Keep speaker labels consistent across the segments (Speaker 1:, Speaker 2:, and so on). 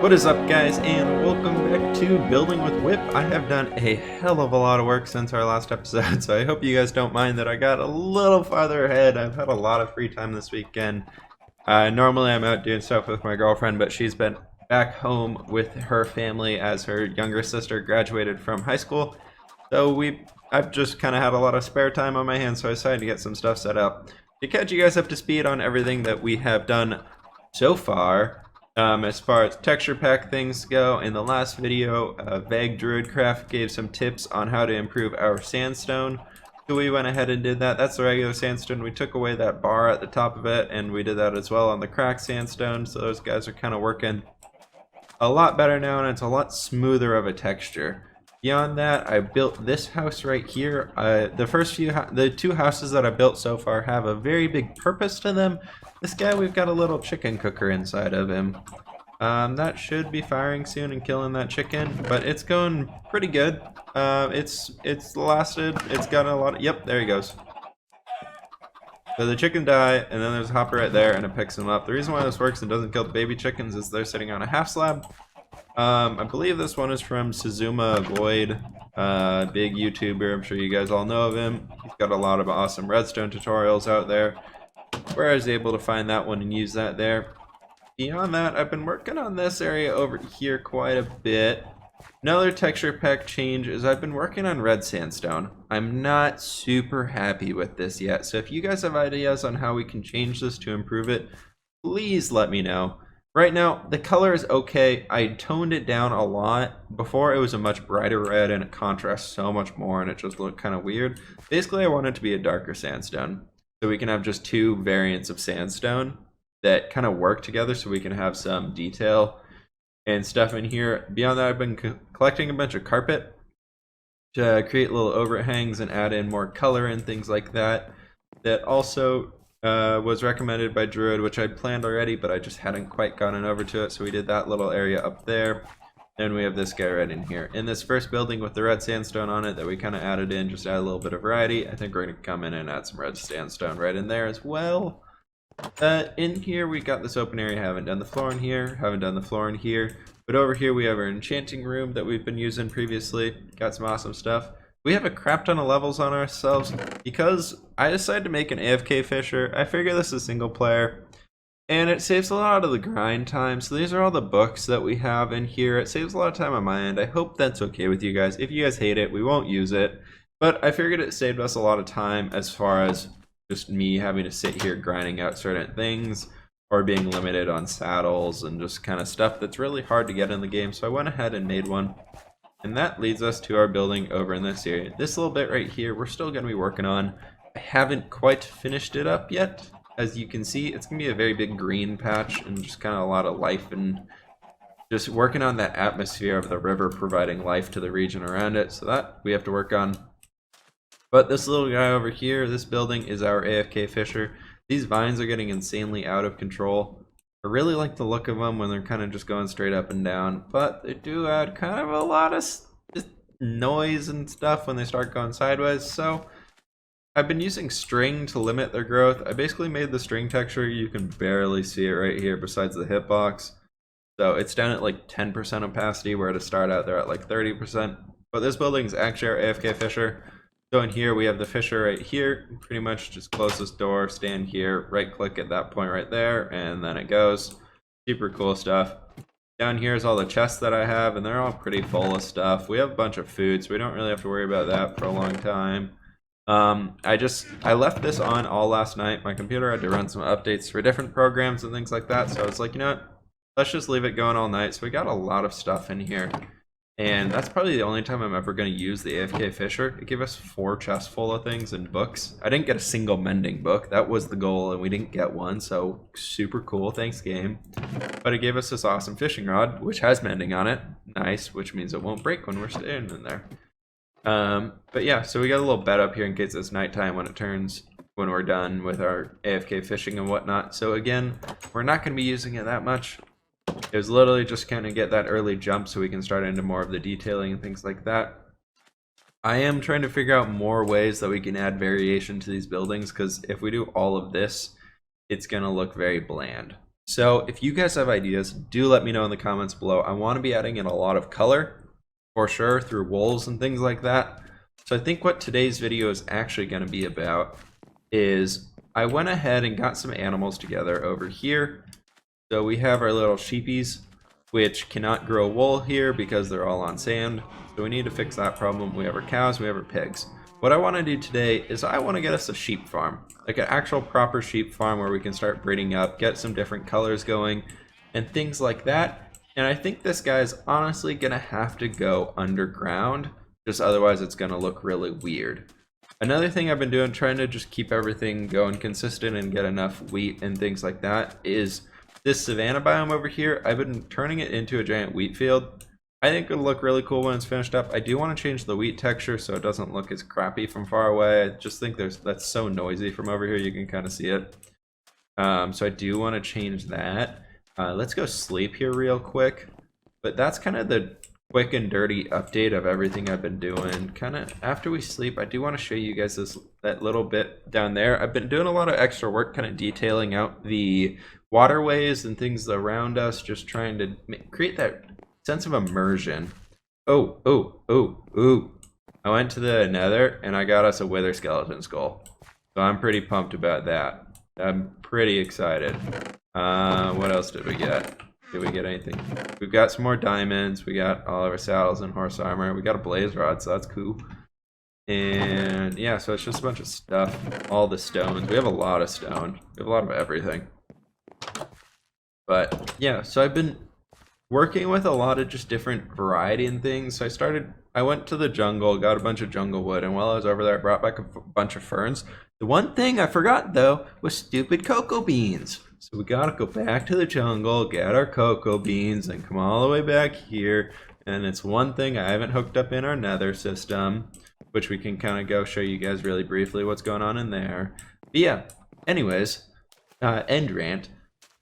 Speaker 1: What is up, guys, and welcome back to Building with Whip. I have done a hell of a lot of work since our last episode, so I hope you guys don't mind that I got a little farther ahead. I've had a lot of free time this weekend. Normally I'm out doing stuff with my girlfriend, but she's been back home with her family as her younger sister graduated from high school. So I've just kind of had a lot of spare time on my hands, so I decided to get some stuff set up. To catch you guys up to speed on everything that we have done so far, as far as texture pack things go, in the last video, Vague Druidcraft gave some tips on how to improve our sandstone. So we went ahead and did that. That's the regular sandstone. We took away that bar at the top of it, and we did that as well on the cracked sandstone. So those guys are kind of working a lot better now, and it's a lot smoother of a texture. Beyond that, I built this house right here. The two houses that I built so far have a very big purpose to them. This guy, we've got a little chicken cooker inside of him. That should be firing soon and killing that chicken, but it's going pretty good. It's lasted. It's got a lot of. Yep, there he goes. So the chicken die, and then there's a hopper right there, and it picks them up. The reason why this works and doesn't kill the baby chickens is they're sitting on a half slab. I believe this one is from Suzuma Void, big YouTuber. I'm sure you guys all know of him. He's got a lot of awesome redstone tutorials out there, where I was able to find that one and use that there. Beyond that, I've been working on this area over here quite a bit. Another texture pack change is I've been working on red sandstone. I'm not super happy with this yet, so if you guys have ideas on how we can change this to improve it, please let me know. Right now, the color is okay. I toned it down a lot. Before, it was a much brighter red, and it contrasts so much more, and it just looked kind of weird. Basically, I want it to be a darker sandstone, so we can have just two variants of sandstone that kind of work together, so we can have some detail and stuff in here. Beyond that, I've been collecting a bunch of carpet to create little overhangs and add in more color and things like that. That also was recommended by Druid, which I'd planned already, but I just hadn't quite gotten over to it, so we did that little area up there. Then we have this guy right in here. In this first building with the red sandstone on it that we kind of added in, just add a little bit of variety, I think we're going to come in and add some red sandstone right in there as well. In here we got this open area. Haven't done the floor in here, haven't done the floor in here, but over here we have our enchanting room that we've been using previously. Got some awesome stuff. We have a crap ton of levels on ourselves because I decided to make an AFK Fisher. I figure this is single player, and it saves a lot of the grind time. So these are all the books that we have in here. It saves a lot of time on my end. I hope that's okay with you guys. If you guys hate it, we won't use it. But I figured it saved us a lot of time as far as just me having to sit here grinding out certain things or being limited on saddles and just kind of stuff that's really hard to get in the game. So I went ahead and made one. And that leads us to our building over in this area. This little bit right here, we're still going to be working on. I haven't quite finished it up yet. As you can see, it's going to be a very big green patch and just kind of a lot of life and just working on that atmosphere of the river providing life to the region around it. So that we have to work on. But this little guy over here, this building is our AFK Fisher. These vines are getting insanely out of control. I really like the look of them when they're kind of just going straight up and down, but they do add kind of a lot of just noise and stuff when they start going sideways. So I've been using string to limit their growth. I basically made the string texture. You can barely see it right here besides the hitbox. So it's down at like 10% opacity, where to start out they're at like 30%. But this building is actually our AFK Fisher. So in here we have the Fisher right here. Pretty much just close this door, stand here, right click at that point right there, and then it goes. Super cool stuff. Down here is all the chests that I have, and they're all pretty full of stuff. We have a bunch of food, so we don't really have to worry about that for a long time. I left this on all last night. My computer had to run some updates for different programs and things like that, so I was like, you know what, let's just leave it going all night. So we got a lot of stuff in here. And that's probably the only time I'm ever going to use the AFK Fisher. It gave us 4 chests full of things and books. I didn't get a single mending book. That was the goal, and we didn't get one, so super cool. Thanks, game. But it gave us this awesome fishing rod, which has mending on it. Nice, which means it won't break when we're staying in there. But yeah, so we got a little bed up here in case it's nighttime when it turns, when we're done with our AFK fishing and whatnot. So again, we're not going to be using it that much. It was literally just kind of get that early jump so we can start into more of the detailing and things like that. I am trying to figure out more ways that we can add variation to these buildings, because if we do all of this, it's going to look very bland. So if you guys have ideas, do let me know in the comments below. I want to be adding in a lot of color, for sure, through wools and things like that. So I think what today's video is actually going to be about is I went ahead and got some animals together over here. So we have our little sheepies, which cannot grow wool here because they're all on sand. So we need to fix that problem. We have our cows, we have our pigs. What I want to do today is I want to get us a sheep farm, like an actual proper sheep farm where we can start breeding up, get some different colors going, and things like that. And I think this guy's honestly going to have to go underground, just otherwise it's going to look really weird. Another thing I've been doing, trying to just keep everything going consistent and get enough wheat and things like that, is this savanna biome over here. I've been turning it into a giant wheat field. I think it'll look really cool when it's finished up. I do want to change the wheat texture so it doesn't look as crappy from far away. I just think that's so noisy from over here. You can kind of see it. So I do want to change that. Let's go sleep here real quick. But that's kind of the quick and dirty update of everything I've been doing. Kind of after we sleep, I do want to show you guys that little bit down there. I've been doing a lot of extra work kind of detailing out the waterways and things around us, just trying to create that sense of immersion. Oh, I went to the nether and I got us a wither skeleton skull. So I'm pretty pumped about that. I'm pretty excited. What else did we get? Did we get anything? We've got some more diamonds. We got all of our saddles and horse armor. We got a blaze rod, so that's cool. And yeah, so it's just a bunch of stuff. All the stones. We have a lot of stone. We have a lot of everything. But yeah, so I've been working with a lot of just different variety and things. So I went to the jungle, got a bunch of jungle wood, and while I was over there, I brought back a bunch of ferns. The one thing I forgot though was stupid cocoa beans. So we gotta go back to the jungle, get our cocoa beans, and come all the way back here. And it's one thing I haven't hooked up in our nether system, which we can kind of go show you guys really briefly what's going on in there. But yeah, anyways, end rant.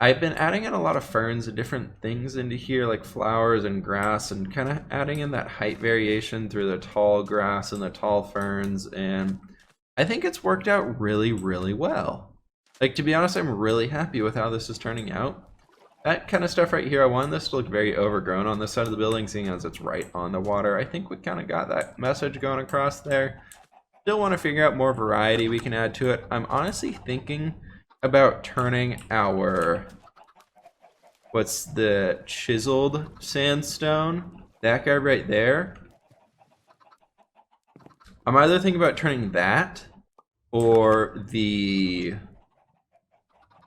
Speaker 1: I've been adding in a lot of ferns and different things into here, like flowers and grass, and kind of adding in that height variation through the tall grass and the tall ferns, and I think it's worked out really, really well. Like, to be honest, I'm really happy with how this is turning out. That kind of stuff right here, I wanted this to look very overgrown on this side of the building, seeing as it's right on the water. I think we kind of got that message going across there. Still want to figure out more variety we can add to it. I'm honestly thinking about turning our, what's the chiseled sandstone, that guy right there. I'm either thinking about turning that or the,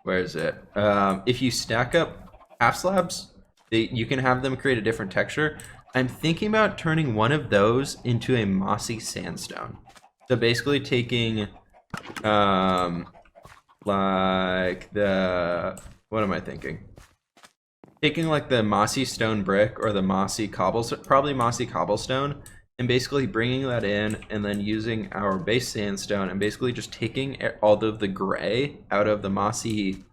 Speaker 1: where is it? If you stack up half slabs, you can have them create a different texture. I'm thinking about turning one of those into a mossy sandstone. So basically taking like the, what am I thinking? Taking like the mossy stone brick or the mossy cobblestone, probably mossy cobblestone, and basically bringing that in and then using our base sandstone and basically just taking all of the gray out of the mossy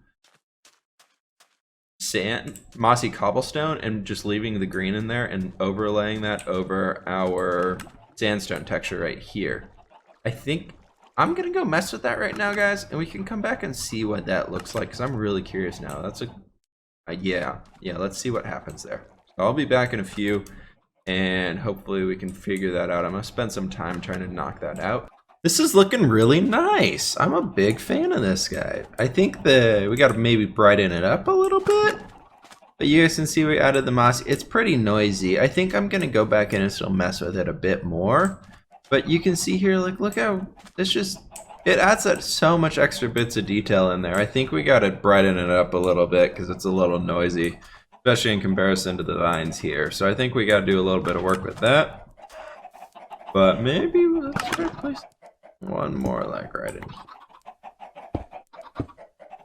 Speaker 1: cobblestone and just leaving the green in there and overlaying that over our sandstone texture right here. I think I'm gonna go mess with that right now, guys, and we can come back and see what that looks like, because I'm really curious now. That's a yeah, let's see what happens there. So I'll be back in a few, and hopefully we can figure that out. I'm gonna spend some time trying to knock that out. This is looking really nice. I'm a big fan of this guy. I think we gotta maybe brighten it up a little bit. But you guys can see we added the mossy. It's pretty noisy. I think I'm gonna go back in and still mess with it a bit more. But you can see here, like, look how it's just, it adds that so much extra bits of detail in there. I think we gotta brighten it up a little bit because it's a little noisy, especially in comparison to the vines here. So I think we gotta do a little bit of work with that. But maybe let's try to place one more like right in.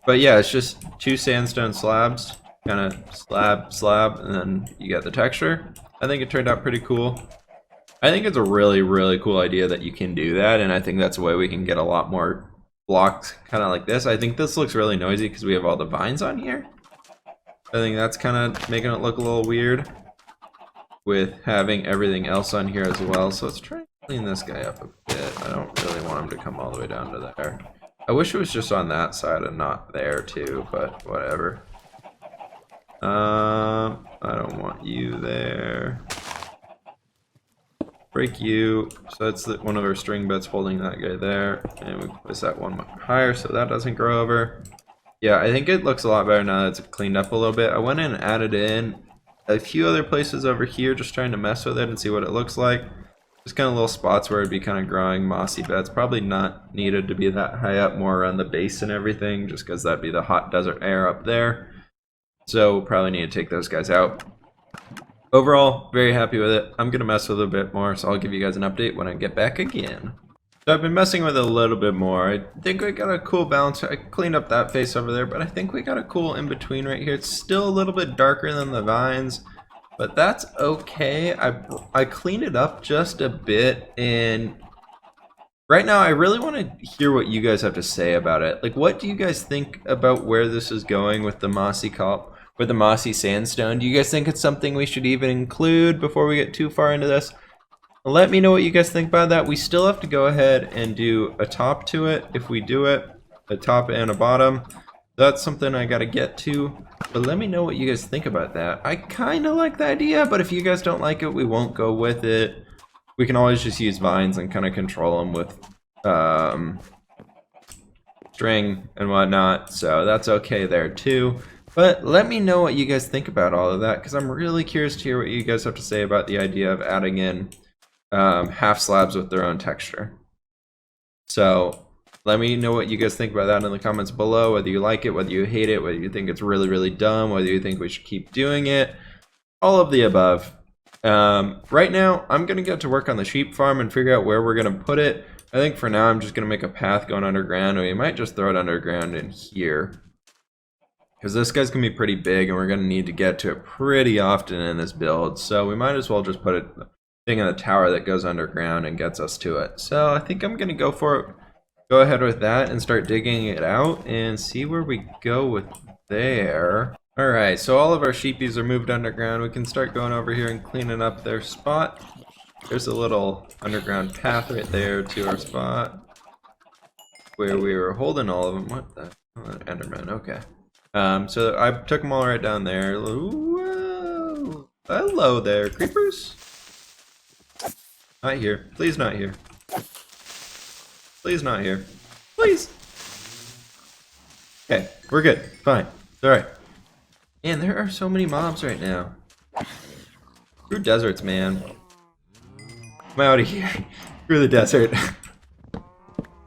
Speaker 1: But yeah, it's just 2 sandstone slabs, kind of slab, and then you get the texture. I think it turned out pretty cool. I think it's a really, really cool idea that you can do that, and I think that's a way we can get a lot more blocks kind of like this. I think this looks really noisy because we have all the vines on here. I think that's kind of making it look a little weird with having everything else on here as well. So let's try and clean this guy up a bit. I don't really want him to come all the way down to there. I wish it was just on that side and not there too, but whatever. I don't want you there. Break you. So that's one of our string bits holding that guy there. And we place that one higher so that doesn't grow over. Yeah, I think it looks a lot better now that it's cleaned up a little bit. I went in and added in a few other places over here, just trying to mess with it and see what it looks like. Just kind of little spots where it'd be kind of growing mossy beds. Probably not needed to be that high up, more around the base and everything, just because that'd be the hot desert air up there. So probably need to take those guys out. Overall, very happy with it. I'm going to mess with it a bit more, so I'll give you guys an update when I get back again. So I've been messing with it a little bit more. I think we got a cool balance. I cleaned up that face over there, but I think we got a cool in-between right here. It's still a little bit darker than the vines, but that's okay. I cleaned it up just a bit, and right now I really want to hear what you guys have to say about it. Like, what do you guys think about where this is going with the mossy with the mossy sandstone? Do you guys think it's something we should even include before we get too far into this? Let me know what you guys think about that. We still have to go ahead and do a top to it if we do it, a top and a bottom. That's something I gotta get to, but let me know what you guys think about that. I kind of like the idea, but if you guys don't like it, we won't go with it. We can always just use vines and kind of control them with string and whatnot, so that's okay there too. But let me know what you guys think about all of that, because I'm really curious to hear what you guys have to say about the idea of adding in half slabs with their own texture. So let me know what you guys think about that in the comments below, whether you like it, whether you hate it, whether you think it's really, really dumb, whether you think we should keep doing it, all of the above. Right now, I'm going to get to work on the sheep farm and figure out where we're going to put it. I think for now, I'm just going to make a path going underground, and we might just throw it underground in here, because this guy's going to be pretty big, and we're going to need to get to it pretty often in this build. So we might as well just put it thing in the tower that goes underground and gets us to it. So I think I'm gonna go ahead with that and start digging it out and see where we go with there. Alright, so all of our sheepies are moved underground. We can start going over here and cleaning up their spot. There's a little underground path right there to our spot where we were holding all of them. What the? Oh, Enderman, okay. So I took them all right down there. Whoa. Hello there, creepers. Not here. Please not here. Please not here. Please. Okay, we're good. Fine. It's alright. Man, there are so many mobs right now. Screw deserts, man. I'm out of here. Screw the desert.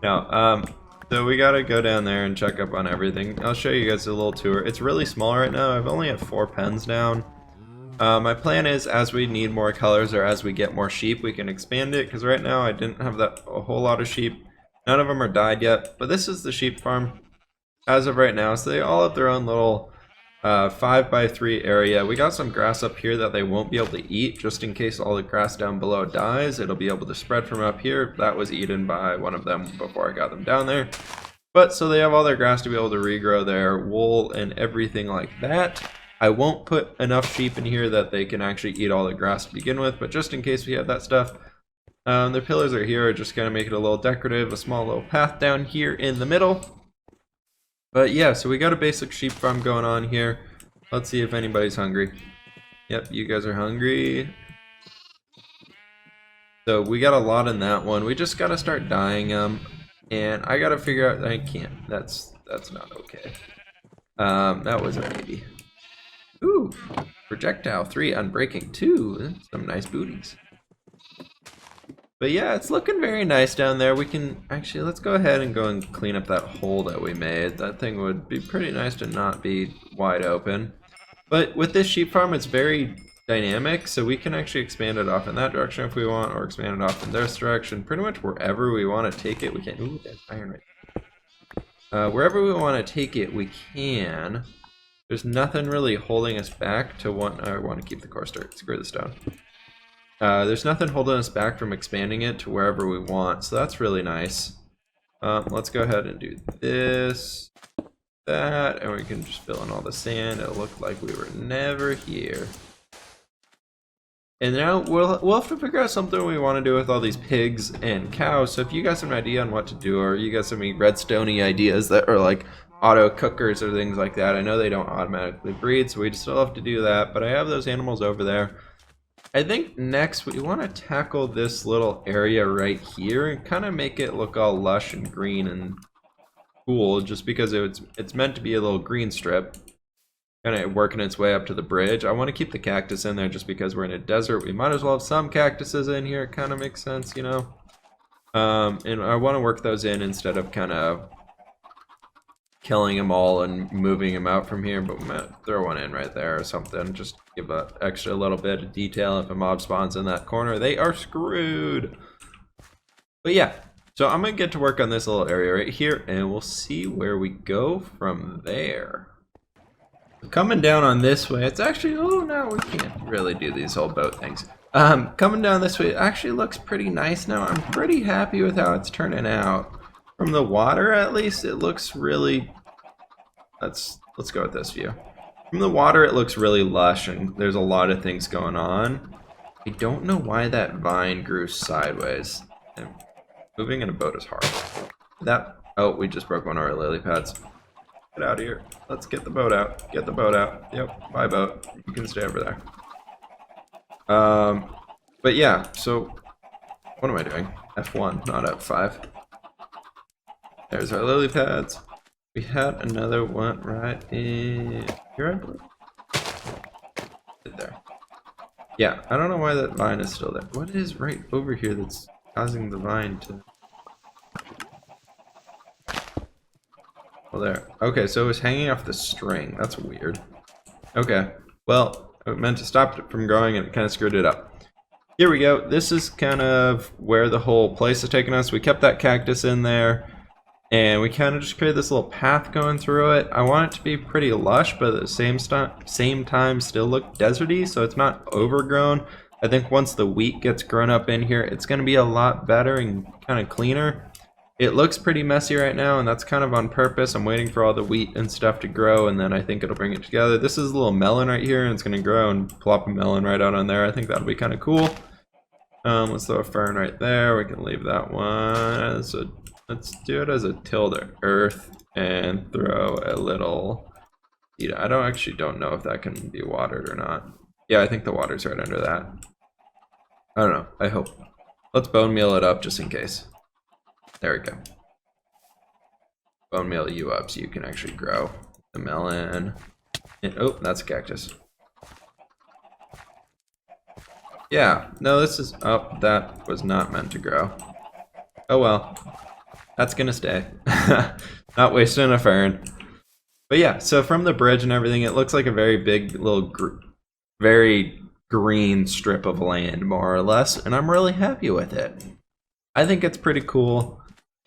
Speaker 1: No, so we gotta go down there and check up on everything. I'll show you guys a little tour. It's really small right now. I've only had 4 pens down. My plan is, as we need more colors or as we get more sheep, we can expand it, because right now I didn't have a whole lot of sheep. None of them are died yet, but this is the sheep farm as of right now. So they all have their own little 5x3 area. We got some grass up here that they won't be able to eat, just in case all the grass down below dies. It'll be able to spread from up here. That was eaten by one of them before I got them down there. But so they have all their grass to be able to regrow their wool and everything like that. I won't put enough sheep in here that they can actually eat all the grass to begin with, but just in case we have that stuff, the pillars are here, just gonna make it a little decorative, a small little path down here in the middle. But yeah, so we got a basic sheep farm going on here. Let's see if anybody's hungry. Yep, you guys are hungry. So we got a lot in that one. We just gotta start dyeing them, and I gotta figure out. I can't. That's not okay. That was a maybe. Ooh, projectile 3, unbreaking 2. Some nice booties. But yeah, it's looking very nice down there. We can actually, let's go ahead and go and clean up that hole that we made. That thing would be pretty nice to not be wide open. But with this sheep farm, it's very dynamic, so we can actually expand it off in that direction if we want, or expand it off in this direction. Pretty much wherever we want to take it, we can. Ooh, there's iron right there. Wherever we want to take it, we can. There's nothing really holding us back to want. I want to keep the coarse dirt. Screw the stone. There's nothing holding us back from expanding it to wherever we want, so that's really nice. Let's go ahead and do this, that, and we can just fill in all the sand. It'll look like we were never here. And now we'll have to figure out something we want to do with all these pigs and cows. So if you guys have an idea on what to do, or you guys have any redstone-y ideas that are like auto cookers or things like that. I know they don't automatically breed, so we still have to do that, but I have those animals over there. I think next we want to tackle this little area right here and kind of make it look all lush and green and cool, just because it's meant to be a little green strip, kind of working its way up to the bridge. I want to keep the cactus in there just because we're in a desert. We might as well have some cactuses in here. It kind of makes sense, you know. And I want to work those in instead of kind of killing them all and moving them out from here, but we might throw one in right there or something. Just give an extra little bit of detail. If a mob spawns in that corner, they are screwed. But yeah, so I'm gonna get to work on this little area right here, and we'll see where we go from there. Coming down on this way, it's actually, oh no, we can't really do these whole boat things. Coming down this way, it actually looks pretty nice now. I'm pretty happy with how it's turning out. From the water, at least, it looks really, let's go with this view. From the water, it looks really lush, and there's a lot of things going on. I don't know why that vine grew sideways. And moving in a boat is hard. Oh, we just broke one of our lily pads. Get out of here. Let's get the boat out. Get the boat out. Yep, bye boat. You can stay over there. But yeah, so, what am I doing? F1, not F5. There's our lily pads. We had another one right in here, I believe. There. Yeah, I don't know why that vine is still there. What is right over here that's causing the vine to... Well, there. Okay, so it was hanging off the string. That's weird. Okay, well, I meant to stop it from growing and it kind of screwed it up. Here we go. This is kind of where the whole place is taking us. We kept that cactus in there. And we kind of just created this little path going through it. I want it to be pretty lush, but at the same time still look deserty, so it's not overgrown. I think once the wheat gets grown up in here, it's going to be a lot better and kind of cleaner. It looks pretty messy right now, and that's kind of on purpose. I'm waiting for all the wheat and stuff to grow, and then I think it'll bring it together. This is a little melon right here, and it's going to grow and plop a melon right out on there. I think that'll be kind of cool. Let's throw a fern right there. We can leave that one. So let's do it as a tilde earth and throw a little, I don't know if that can be watered or not. Yeah, I think the water's right under that. I don't know, I hope. Let's bone meal it up just in case. There we go. Bone meal you up so you can actually grow the melon. And, oh, that's a cactus. Yeah, no, this is, oh, that was not meant to grow. Oh well. That's gonna stay. Not wasting a fern. But yeah, so from the bridge and everything, it looks like a very big little, very green strip of land, more or less, and I'm really happy with it. I think it's pretty cool.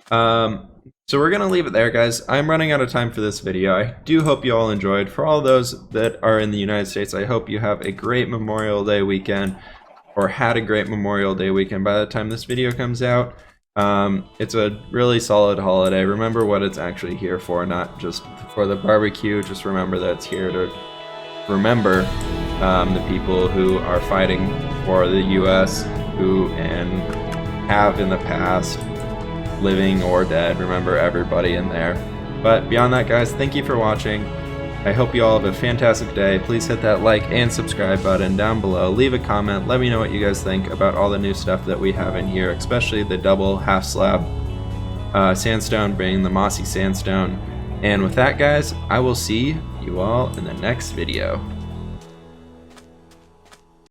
Speaker 1: So we're gonna leave it there, guys. I'm running out of time for this video. I do hope you all enjoyed. For all those that are in the United States, I hope you have a great Memorial Day weekend, or had a great Memorial Day weekend by the time this video comes out. It's a really solid holiday. Remember what it's actually here for, not just for the barbecue. Just remember that it's here to remember the people who are fighting for the US, who and have in the past, living or dead. Remember everybody in there. But beyond that, guys, thank you for watching. I hope you all have a fantastic day. Please hit that like and subscribe button down below. Leave a comment. Let me know what you guys think about all the new stuff that we have in here, especially the double half slab sandstone, being the Mossy sandstone. And with that, guys, I will see you all in the next video.